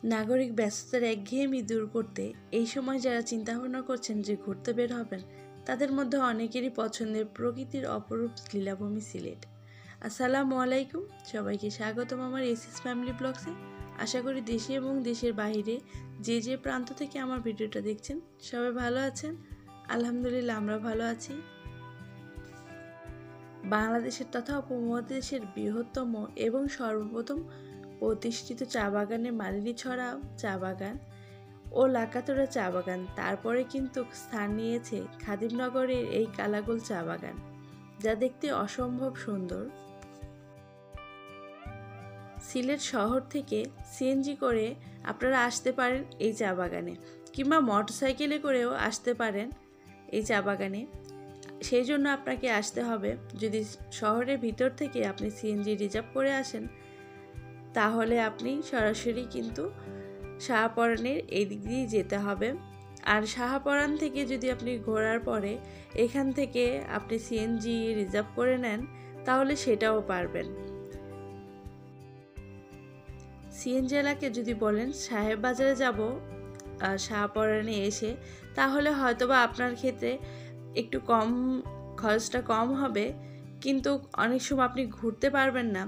নাগরিক ব্যস্ততার একঘেয়েমি দূর করতে এই সময় যারা চিন্তাভাবনা করছেন যে ঘুরতে বের হবেন, তাদের মধ্যে অনেকেরই পছন্দের প্রকৃতির অপরূপ লীলাভূমি সিলেট। আসসালামু আলাইকুম, সবাইকে স্বাগতম আমার এসএস ফ্যামিলি ব্লগসে। আশা করি দেশে এবং দেশের বাইরে যে যে প্রান্ত থেকে আমার ভিডিওটা দেখছেন সবাই ভালো আছেন। আলহামদুলিল্লাহ, আমরা ভালো আছি। বাংলাদেশের তথা উপমহাদেশের বৃহত্তম এবং সর্বপ্রথম প্রতিষ্ঠিত চা বাগানের মালিনীছড়া চা বাগান ও লাকাতরা চা বাগান, তারপরে কিন্তু স্থান নিয়েছে খাদিমনগরের এই কালাগুল চা বাগান, যা দেখতে অসম্ভব সুন্দর। সিলেট শহর থেকে সিএনজি করে আপনারা আসতে পারেন এই চা বাগানে, কিংবা মোটরসাইকেলে করেও আসতে পারেন এই চা বাগানে। সেই জন্য আপনাকে আসতে হবে, যদি শহরের ভিতর থেকে আপনি সিএনজি রিজার্ভ করে আসেন, তাহলে আপনি সরাসরি কিন্তু শাহপরানের এই দিক দিয়ে যেতে হবে। আর শাহপরান থেকে যদি আপনি ঘোরার পরে এখান থেকে আপনি সিএনজি রিজার্ভ করে নেন, তাহলে সেটাও পারবেন। সিএনজি এলাকে যদি বলেন সাহেব বাজারে যাব শাহপরানে এসে, তাহলে হয়তোবা আপনার ক্ষেত্রে একটু খরচটা কম হবে, কিন্তু অনেক সময় আপনি ঘুরতে পারবেন না।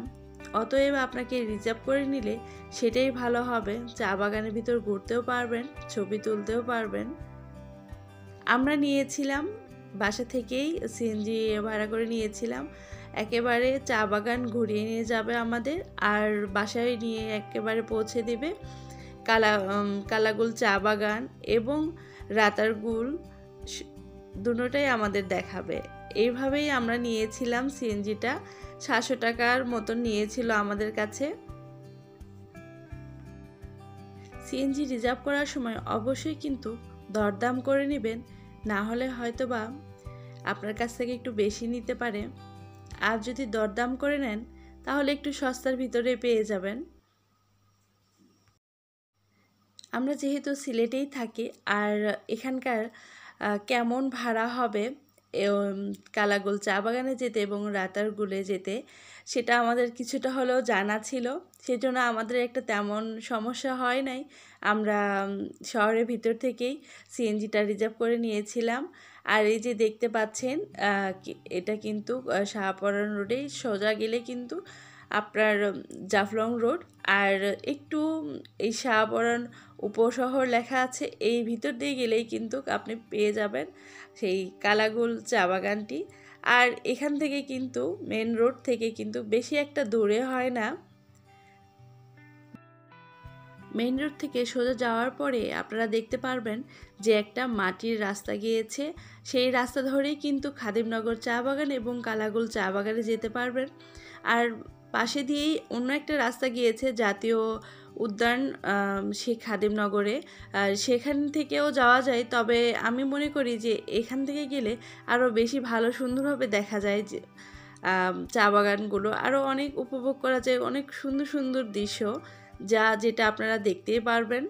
অতএব আপনাকে রিজার্ভ করে নিলে সেটাই ভালো হবে। চা বাগানের ভিতর ঘুরতেও পারবেন, ছবি তুলতেও পারবেন। আমরা নিয়েছিলাম বাসা থেকেই সিএনজি ভাড়া করে নিয়েছিলাম, একেবারে চা বাগান ঘুরিয়ে নিয়ে যাবে আমাদের, আর বাসায় নিয়ে একেবারে পৌঁছে দেবে কালাগুল চা বাগান এবং রাতারগুল, দুটোটাই আমাদের দেখাবে। এইভাবেই আমরা নিয়েছিলাম সিএনজিটা। 700 টাকার মতন নিয়েছিল আমাদের কাছে। সিএনজি রিজার্ভ করার সময় অবশ্যই কিন্তু দরদাম করে নেবেন, না হলে হয়তোবা আপনার কাছ থেকে একটু বেশি নিতে পারে। আর যদি দরদাম করে নেন তাহলে একটু সস্তার ভিতরে পেয়ে যাবেন। আমরা যেহেতু সিলেটেই থাকি, আর এখানকার কেমন ভাড়া হবে কালাগুল চা বাগানে যেতে এবং রাতারগুলে যেতে, সেটা আমাদের কিছুটা হলেও জানা ছিল। সেজন্য আমাদের একটা তেমন সমস্যা হয় নাই। আমরা শহরের ভিতর থেকেই সিএনজিটা রিজার্ভ করে নিয়েছিলাম। আর এই যে দেখতে পাচ্ছেন, এটা কিন্তু শাহপরান রোডেই সোজা গেলে কিন্তু আপনার জাফলং রোড, আর একটু এই শাহপরান উপশহর লেখা আছে, এই ভিতর দিয়ে গেলেই কিন্তু আপনি পেয়ে যাবেন সেই কালাগুল চা বাগানটি। আর এখান থেকে কিন্তু মেন রোড থেকে কিন্তু বেশি একটা দূরে হয় না। মেইন রোড থেকে সোজা যাওয়ার পরে আপনারা দেখতে পারবেন যে একটা মাটির রাস্তা গিয়েছে, সেই রাস্তা ধরেই কিন্তু খাদিমনগর চা বাগান এবং কালাগুল চা বাগানে যেতে পারবেন। আর পাশে দিয়েই অন্য একটা রাস্তা গিয়েছে জাতীয় উদ্যান, সেই খাদিমনগরে, সেখান থেকেও যাওয়া যায়। তবে আমি মনে করি যে এখান থেকে গেলে আরও বেশি ভালো সুন্দরভাবে দেখা যায়, যে চা বাগানগুলো আরও অনেক উপভোগ করা যায়, অনেক সুন্দর সুন্দর দৃশ্য যেটা আপনারা দেখতেই পারবেন।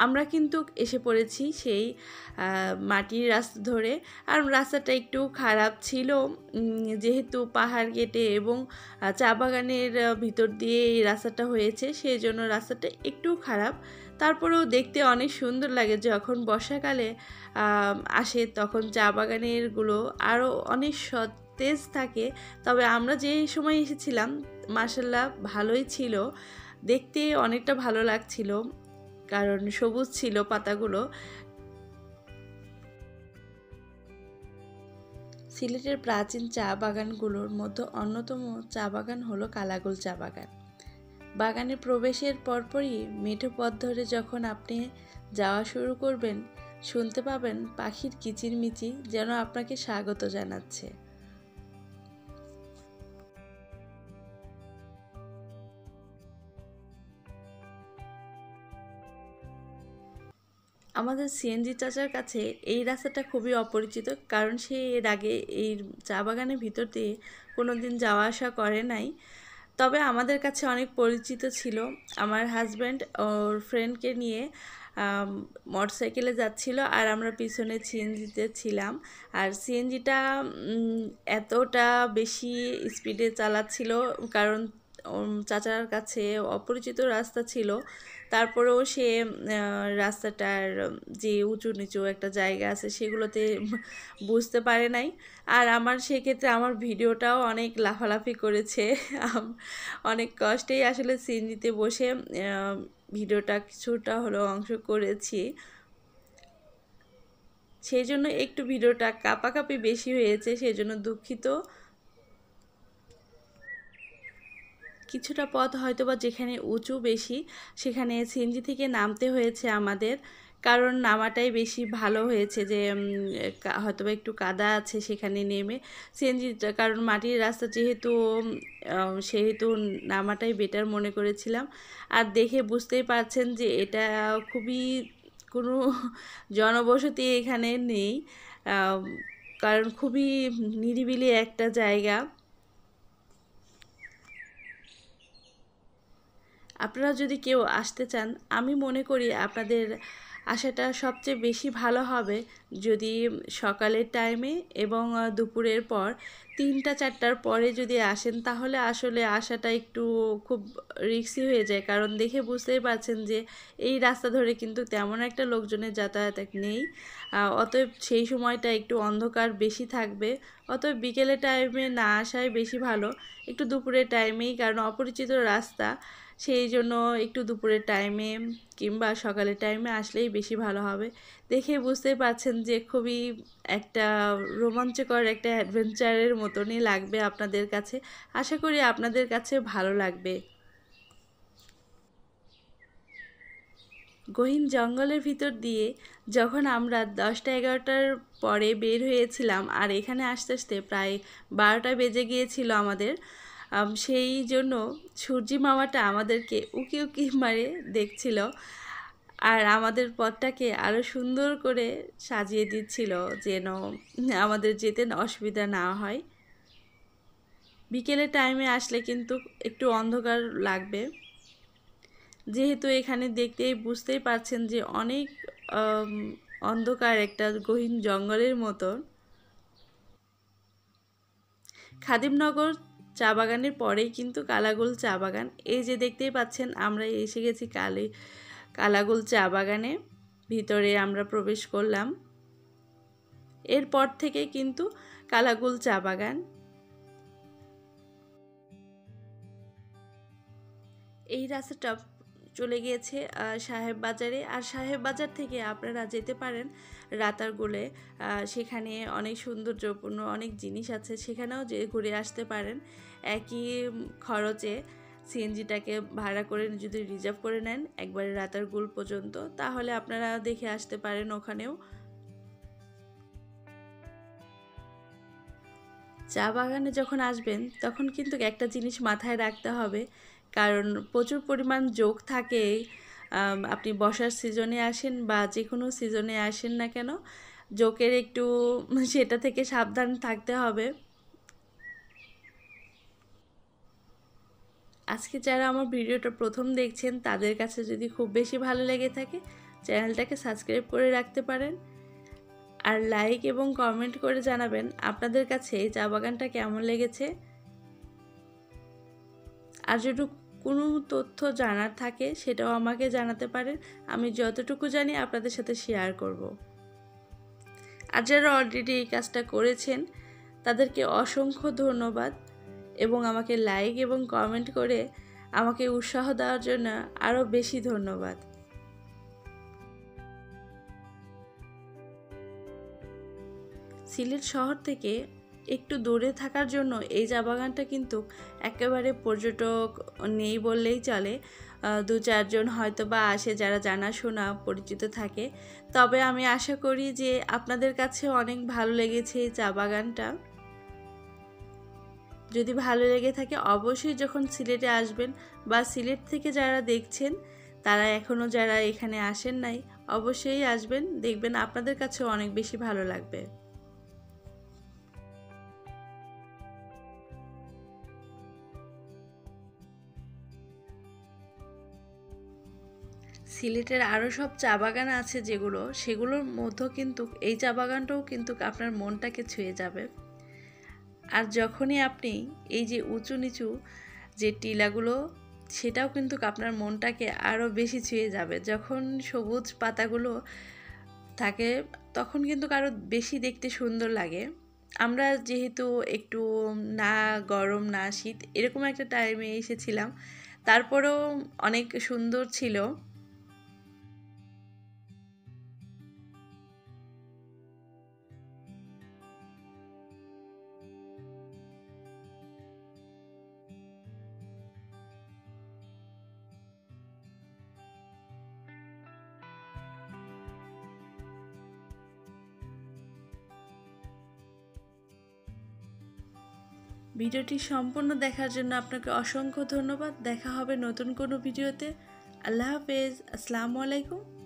আমরা কিন্তু এসে পড়েছি সেই মাটির রাস্তা ধরে। আর রাস্তাটা একটু খারাপ ছিল, যেহেতু পাহাড় কেটে এবং চা বাগানের ভিতর দিয়ে এই রাস্তাটা হয়েছে, সেই জন্য রাস্তাটা একটু খারাপ। তারপরেও দেখতে অনেক সুন্দর লাগে। যখন বর্ষাকালে আসে তখন চা বাগানেরগুলো আরও অনেক সতেজ থাকে। তবে আমরা যে সময় এসেছিলাম মাশাআল্লাহ ভালোই ছিল, দেখতে অনেকটা ভালো লাগছিল, কারণ সবুজ ছিল পাতাগুলো। সিলেটের প্রাচীন চা বাগানগুলোর মধ্যে অন্যতম চা বাগান হলো কালাগুল চা বাগান। বাগানে প্রবেশের পরপরই মেঠো পথ ধরে যখন আপনি যাওয়া শুরু করবেন, শুনতে পাবেন পাখির কিচিরমিচির, যেন আপনাকে স্বাগত জানাচ্ছে। আমাদের সিএনজি চাচার কাছে এই রাস্তাটা খুবই অপরিচিত, কারণ সে এর আগে এই চা বাগানের ভিতর দিয়ে কোনো দিন যাওয়া আসা করে নাই। তবে আমাদের কাছে অনেক পরিচিত ছিল। আমার হাজব্যান্ড ওর ফ্রেন্ডকে নিয়ে মোটরসাইকেলে যাচ্ছিল, আর আমরা পিছনে সিএনজিতে ছিলাম। আর সিএনজিটা এতটা বেশি স্পিডে চালাচ্ছিল, কারণ চাচার কাছে অপরিচিত রাস্তা ছিল, তারপরেও সে রাস্তাটার যে উঁচু নিচু একটা জায়গা আছে সেগুলোতে বুঝতে পারে নাই। আর আমার সেক্ষেত্রে আমার ভিডিওটাও অনেক লাফালাফি করেছে। অনেক কষ্টেই আসলে সিএনজিতে বসে ভিডিওটা কিছুটা হলেও অংশ করেছি। সেই জন্য একটু ভিডিওটা কাঁপাকাঁপি বেশি হয়েছে, সেই জন্য দুঃখিত। কিছুটা পথ হয়তোবা যেখানে উঁচু বেশি সেখানে সিএনজি থেকে নামতে হয়েছে আমাদের, কারণ নামাটাই বেশি ভালো হয়েছে, যে হয়তোবা একটু কাদা আছে সেখানে নেমে সিএনজি, কারণ মাটির রাস্তা যেহেতু সেহেতু নামাটাই বেটার মনে করেছিলাম। আর দেখে বুঝতেই পারছেন যে এটা খুবই কোনো জনবসতি এখানে নেই, কারণ খুবই নিরিবিলি একটা জায়গা। আপনারা যদি কেউ আসতে চান, আমি মনে করি আপনাদের আসাটা সবচেয়ে বেশি ভালো হবে যদি সকালের টাইমে এবং দুপুরের পর 3টা-4টার পরে যদি আসেন, তাহলে আসলে আসাটা একটু খুব রিস্কি হয়ে যায়, কারণ দেখে বুঝতেই পারছেন যে এই রাস্তা ধরে কিন্তু তেমন একটা লোকজনের যাতায়াত নেই। অতএব সেই সময়টা একটু অন্ধকার বেশি থাকবে। অতএব বিকেলের টাইমে না আসাই বেশি ভালো, একটু দুপুরের টাইমেই, কারণ অপরিচিত রাস্তা, সেই জন্য একটু দুপুরের টাইমে কিংবা সকালের টাইমে আসলেই বেশি ভালো হবে। দেখে বুঝতে পারছেন যে খুবই একটা রোমাঞ্চকর একটা অ্যাডভেঞ্চারের মতনই লাগবে আপনাদের কাছে। আশা করি আপনাদের কাছে ভালো লাগবে। গহীন জঙ্গলের ভিতর দিয়ে যখন আমরা 10টা-11টার পরে বের হয়েছিলাম, আর এখানে আসতে আসতে প্রায় 12টা বেজে গিয়েছিল আমাদের, সেই জন্য সূর্যি মামাটা আমাদেরকে উকি উকি মারে দেখছিল আর আমাদের পথটাকে আরও সুন্দর করে সাজিয়ে দিচ্ছিল যেন আমাদের যেতে অসুবিধা না হয়। বিকেলের টাইমে আসলে কিন্তু একটু অন্ধকার লাগবে, যেহেতু এখানে দেখতেই বুঝতেই পারছেন যে অনেক অন্ধকার একটা গহীন জঙ্গলের মতন। খাদিমনগর চা বাগানের পরেই কিন্তু কালাগুল চা বাগান। এই যে দেখতেই পাচ্ছেন আমরা এসে গেছি কালাগুল চা বাগানে, ভিতরে আমরা প্রবেশ করলাম। এরপর থেকে কিন্তু কালাগুল চা বাগান। এই রাস্তাটা চলে গিয়েছে সাহেব বাজারে, আর সাহেব বাজার থেকে আপনারা যেতে পারেন রাতারগুলে। সেখানে অনেক সৌন্দর্যপূর্ণ অনেক জিনিস আছে, সেখানেও যে ঘুরে আসতে পারেন একই খরচে। সিএনজিটাকে ভাড়া করে যদি রিজার্ভ করে নেন একবারে রাতারগুল পর্যন্ত, তাহলে আপনারা দেখে আসতে পারেন ওখানেও। চা বাগানে যখন আসবেন তখন কিন্তু একটা জিনিস মাথায় রাখতে হবে, কারণ প্রচুর পরিমাণ জোক থাকে। আপনি বর্ষার সিজনে আসেন বা যে কোনো সিজনে আসেন না কেন, জোকের একটু সেটা থেকে সাবধান থাকতে হবে। আজকে যারা আমার ভিডিওটা প্রথম দেখছেন তাদের কাছে যদি খুব বেশি ভালো লেগে থাকে, চ্যানেলটাকে সাবস্ক্রাইব করে রাখতে পারেন, আর লাইক এবং কমেন্ট করে জানাবেন আপনাদের কাছে এই চা বাগানটা কেমন লেগেছে। আর যদি কোনো তথ্য জানার থাকে সেটাও আমাকে জানাতে পারেন, আমি যতটুকু জানি আপনাদের সাথে শেয়ার করব। আর যারা অলরেডি এই কাজটা করেছেন তাদেরকে অসংখ্য ধন্যবাদ, এবং আমাকে লাইক এবং কমেন্ট করে আমাকে উৎসাহ দেওয়ার জন্য আরও বেশি ধন্যবাদ। সিলেট শহর থেকে একটু দূরে থাকার জন্য এই চা বাগানটা কিন্তু একেবারে পর্যটক নেই বললেই চলে। 2-4 জন হয়তো বা আসে যারা জানাশোনা পরিচিত থাকে। তবে আমি আশা করি যে আপনাদের কাছে অনেক ভালো লেগেছে এই চা বাগানটা। যদি ভালো লেগে থাকে অবশ্যই যখন সিলেটে আসবেন বা সিলেট থেকে যারা দেখছেন তারা এখনও যারা এখানে আসেন নাই অবশ্যই আসবেন, দেখবেন আপনাদের কাছেও অনেক বেশি ভালো লাগবে। সিলেটের আরও সব চা বাগান আছে সেগুলোর মধ্যেও কিন্তু এই চা বাগানটাও কিন্তু আপনার মনটাকে ছুঁয়ে যাবে। আর যখনই আপনি এই যে উঁচু নিচু যে টিলাগুলো সেটাও কিন্তু আপনার মনটাকে আরও বেশি ছুঁয়ে যাবে। যখন সবুজ পাতাগুলো থাকে তখন কিন্তু আরও বেশি দেখতে সুন্দর লাগে। আমরা যেহেতু একটু না গরম না শীত এরকম একটা টাইমে এসেছিলাম, তারপরেও অনেক সুন্দর ছিল। ভিডিওটি সম্পূর্ণ দেখার জন্য আপনাকে অসংখ্য ধন্যবাদ। দেখা হবে নতুন কোনো ভিডিওতে। আল্লাহ হাফেজ। আসসালামু আলাইকুম।